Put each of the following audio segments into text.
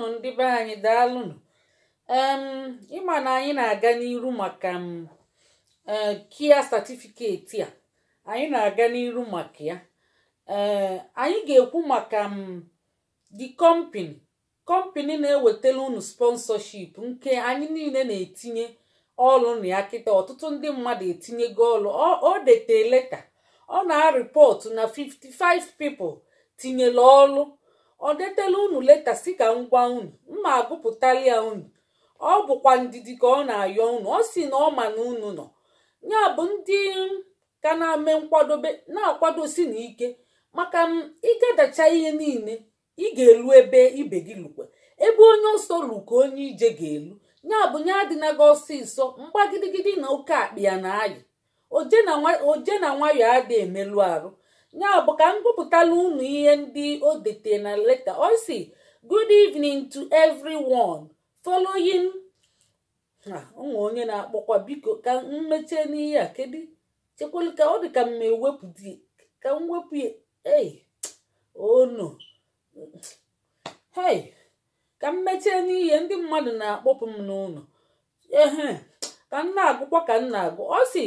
ndị be anyị daalụnụ. Ịma na anyị na-aga n'iru maka KIA certificate a anyị na-aga n'iru maka ya. Anyị ga-ekwu maka the company na-ewetara unu sponsorship nke anyị niile na-etinye ọrụ na ya kịta. Ọtụtụ ndị mmadụ etinyego ọrụ. O dete leta, ọ na-arịpọtụ na 55 people tinyere ọrụ. Ọ detela unu leta si ka ngwa unu mma agụpụtali ya unu. Ọ bụkwa ndidi ka ọ na-ayọ unu. Ọ si na ọ ma na unu nọ ya bụ ndị ka na-ame nkwadobe na-akwadosi n'ike maka ikedacha ihe niile ị ga-elu ebe ibe gị lukwe. Ebe onye ọsọ lu ka onye ije ga-elu. Ya bụ nya adịnago ọsịsọ mgbagidigidi na oke akpị ya na ayị oje na nwayọ adị emelu arụ. Ya bụ ka m gụpụtala unu ihe ndị o dete na leta. Ọ si good evening to everyone following onwe onye na-akpọkwa biko ka m mechie n'ihe a. Kedu chekwelu ka ọ dị ka m ewepụ di ka m wepụ ya. No ka m mechie n'ihe ndị mmadụ na-akpọpụ m n'ụlọ. Ka m na-agụkwa ka m na-agụ. Ọ si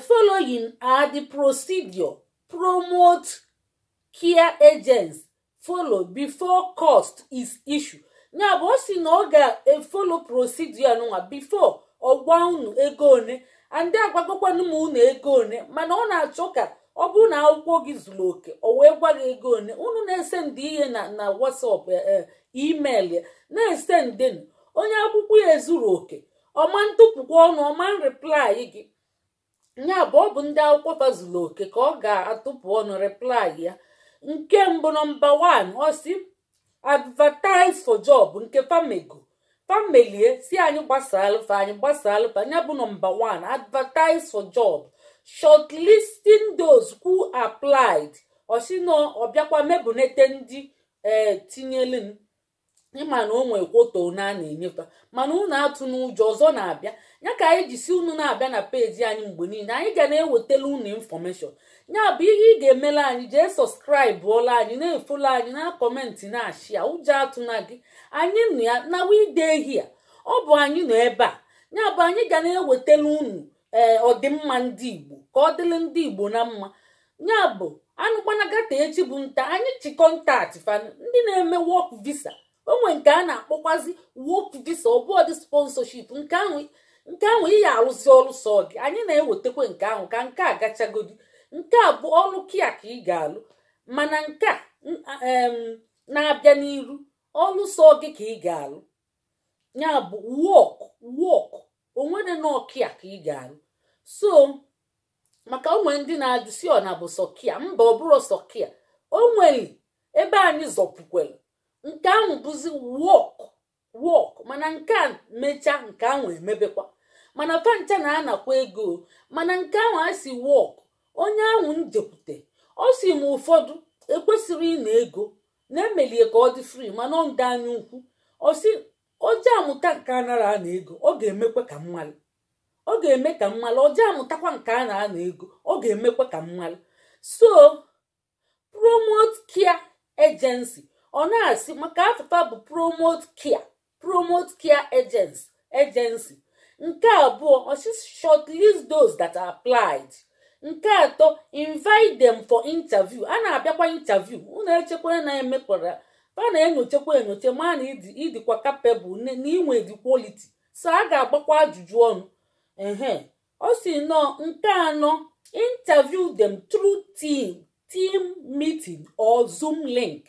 following are the procedure promote KIA agents follow before cost is issued. Ya bụ o si na ọ ga-efolo procedure nwa before ọgwa unu ego one ndị agwagokwanụ m unu ego one, mana ọ na-achọ ka ọ bụrụ na akwụkwọ gị zuru oke o wee gwa gị ego one. Unu na-ese ndị ihe na WhatsApp email ya na-ese ndenu onye akwụkwọ ya ezuru oke ọma ntụpụkwa ọnụ ọma reply gị. Ya bụ ọ bụ ndị akwụkwọ fazuru oke ka ọ ga-atụpụ ọnụ reply ya. Nke mbụ nọmba 1 ọ si advertise for job nke famelie si anyị gbasalụfa ya bụ nọmba 1 advertise for job shortlisting those who applied. Osino ọbịakwa mebunete ndị tinyelu ịma na o nwee kwoto na na-enyefa mana unu atụ n'ụjọ ọzọ na-abịa. Ya ka anyị ji si unu na-abịa na peji anyị mgbe niile anyị ga na-ewetela unu information. Ya bụ ihe ị ga-emela anyị jee sọskraịbụ ọla anyị na-efolo anyị na kọmentị na-ashịa ụjọ atụ na gị anyị nụ ya na wide ehia. Ọ bụ anyị nọ ebe a. Ya bụ anyị ga na-ewetela unu ọdịmma ndị Igbo ka ọ dịrị ndị Igbo na mma. Ya bụ anụkwana gata echi bụ nta anyị chịkọntaktị fan ndị na-eme work visa. Onwe nke a na-akpọkwazi work visa ọbụọdị sponsorship nke ahụ iyi arụzi ọrụ sọ gị. Anyị na-ewetekwa nke ahụ ka nke a gachagodi. Nke a bụ ọrụ KIA ka ị ga-alụ mana nke a na-abịa n'iru ọrụ sọ gị ka ị ga-alụ. Ya bụ work onwere nọ KIA ka ị ga-alụ. So maka onwe ndị na-ajụ si ọ na bụ sọ KIA mba ọ bụrụ sọ KIA. O nwere ebe anyị zọpụkwere nke ahụ bụzi work mana nke a mechaa nke ahụ emebekwa mana fancha na-anakwa ego mana nke ahụ a si work onye ahụ njekwute ọ si m ụfọdụ ekwesịrị ịna ego na-emelie ka ọ dị free mana ọ ndị anya ukwu. Ọ si oje amụta nke a nara ana ego ọ ga-emekwa ka mmalụ oje amụtakwa nke a na-ana ego ọ ga-emekwa ka mmalụ. So promote KIA agency ọ na-asị maka afụfa bụ promote KIA agency. Nke abụọ ọsị shortlist those that are applied. Nke atọ invite them for interview. A na-abịakwa interview unu echekwara na emekwara fa na-enyochekwa ma na ịdịkwa capable na inwe the quality. So a ga-agbakwa ajụjụ ọnụ. Ọ si nọ nke anọ interview them through team meeting or Zoom link.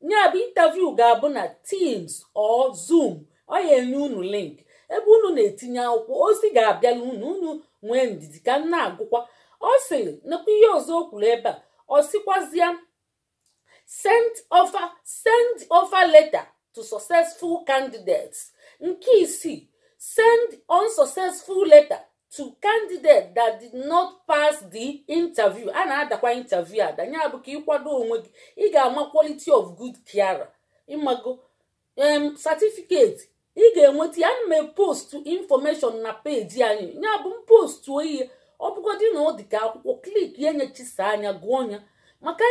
Ya bụ interview ga-abụ na Teams or Zoom. Ọ ya enye unu link ebe unu na-etinye akwụkwọ ozi ga-abịala unu nwee ndidi ka m na-agụkwa. Ọ sịrị nakwa ihe ọzọ o kwuru ebe a. Ọ sịkwazịa send offer letter to successful candidates. Nke isii send unsuccessful letter to candidate that did not pass the interview. A na-adakwa interview adanya bụ ka ịkwado onwe gị. Ị ga-ama quality of good care ịmago certificate ị ga-enweta ya. Ana m post information na peji anyị. Ya bụ m post ihe ọ bụgodị na ọ dị ka akwụkwọ klik ya nyechisa anya gụọ ya maka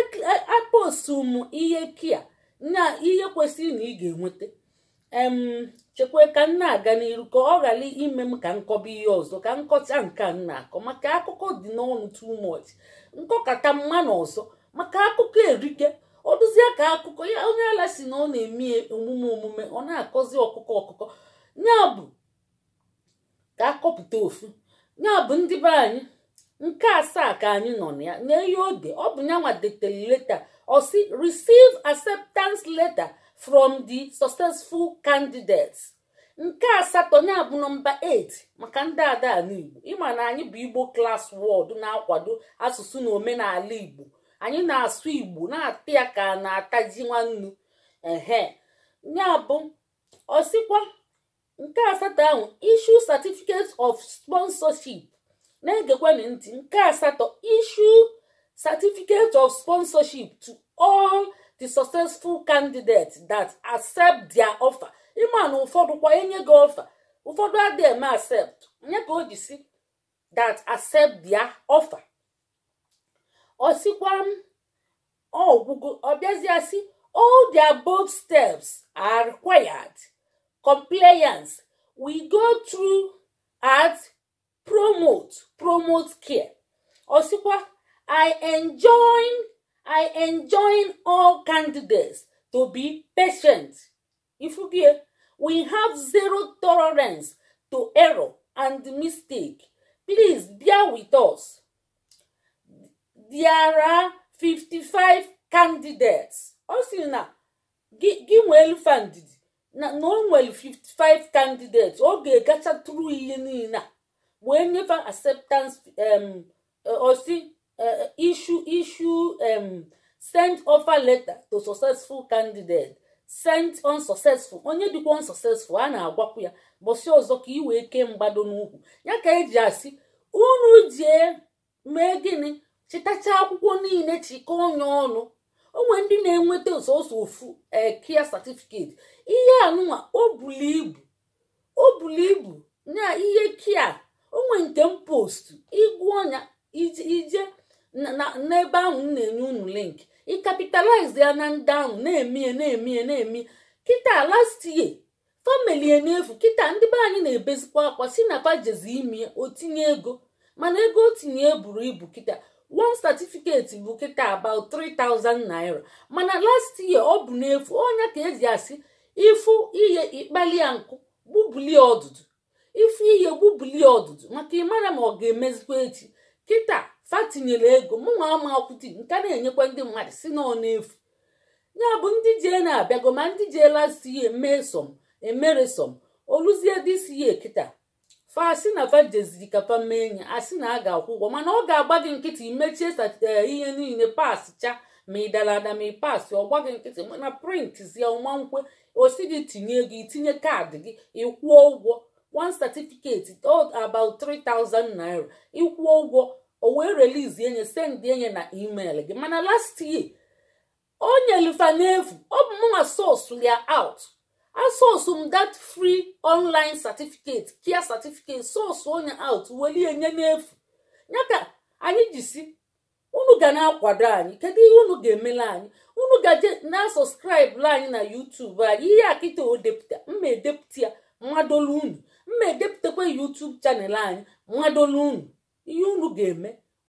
apostu m ihe KIA na ihe kwesịrị na ị ga-enweta chekwe ka nna aga n'iru ka ọ ghara ime m ka nkọba ihe ọzọ ka nkọcha nke nna akọ maka akụkọ dị n'ọnụ too much nkọkata mma na ọzọ maka akụkọ erike ọ dụzie ka akụkọ ya onye ala si na ọ na-eme omume ọ na-akọzi ọkụkọ ya bụ ka akọpụta ofu ya bụ ndị be anyị nke 7 ka anyị nọ na ya na-eyi ode ọ bụ nyanwa detere leta ọ sị receive acceptance letter from the successful candidates. Nke 8 ya bụ nọmba 8 maka ndị ada n'Igbo ịma na anyị bụ Igbo class word na-akwado asụsụ na omenala Igbo anyị na-asụ Igbo na-ata ya ka na-ataji nwannu ya bụ ọsịkwa nke 8 ahụ issue certificate of sponsorship na-egekwana ntị nke 8 issue certificate of sponsorship to all the successful candidates that accept their offer. Ịma na ụfọdụ kwa enye gị offer ụfọdụ adịghị eme accept nye ka o ji si that accept their offer. Ọsịkwa ọgwụgwụ ọbịazịa si all the above steps are required compliance we go through at promote care. Ọsịkwa I enjoin all candidates to be patient. We have zero tolerance to error and mistake. Please bear with us. There are 55 candidates. Also, na give well funded. Na no well 55 candidates. Okay, gacha through ihe niile. We never acceptance issue send offer letter to successful candidate. Sent unsuccessful onye dịkwa unsuccessful a na-agwakwu ya bọsị ọzọ ka iwe eke mgbado n'ukwu ya ka eji asị unu jee mee gịnị chịtacha akwụkwọ niile chịkọ onye ọnụ onwe ndị na-enweta ọsọsọ ofu care certificate ihe anụnwa o bulu ibu na ihe kia onwe nke m post igwu ọnya ije n'ebe ahụ na-enye unu link capitalize ya na ndị ahụ na-eme kịta last year family enefu kịta ndị be anyị na-ebezikwa akwa si na pajezi ime o tinye ego mana ego o tinye buru ibu kịta one certificate bụ kịta about 3,000 naira mana last year ọ bụ n'efu onye ka eji asị ifu ihe ikpalia nkụ gbubulie ọdụdụ ifu ihe gbubulie ọdụdụ maka ịmara ma ọ ga-emezikwa echi kịta fatinyere ego mụnwa ama akwụti nke na-enyekwa ndị mmadụ si na ọ na-efu ya bụ ndị jee na-abịago ma ndị jee last year emeresom oluzie this year kịta fa asị na fa jeziri ka fa mee nya asị na a ga-akwụ ụgwọ mana ọ ga-agba gị nkịtị imechie ihe niile pascha ma ị dara ada ma ị pasị ọ gwa gị nkịtị mana print zie ọma nkwe osi gị tinye gị itinye kaadị gị ịkwụọ ụgwọ one certificate about 3,000 naira ịkwụọ ụgwọ o wee release enye send enye na email gị mana last year onye lifa n'efu ọ bụ mụnwa source ya out source that free online certificate care certificate source onye out weli enye n'efu ya ka anyị jisi unu ga na-akwado anyị kedu ihe unu ga-emela anyị unu gaje na subscribe anyị na YouTube anyị ihe akịta o depụta mma edepụta ya mmadolu unu mma edepụtakwa YouTube channel anyị mmadolu unu ihe unu ga-eme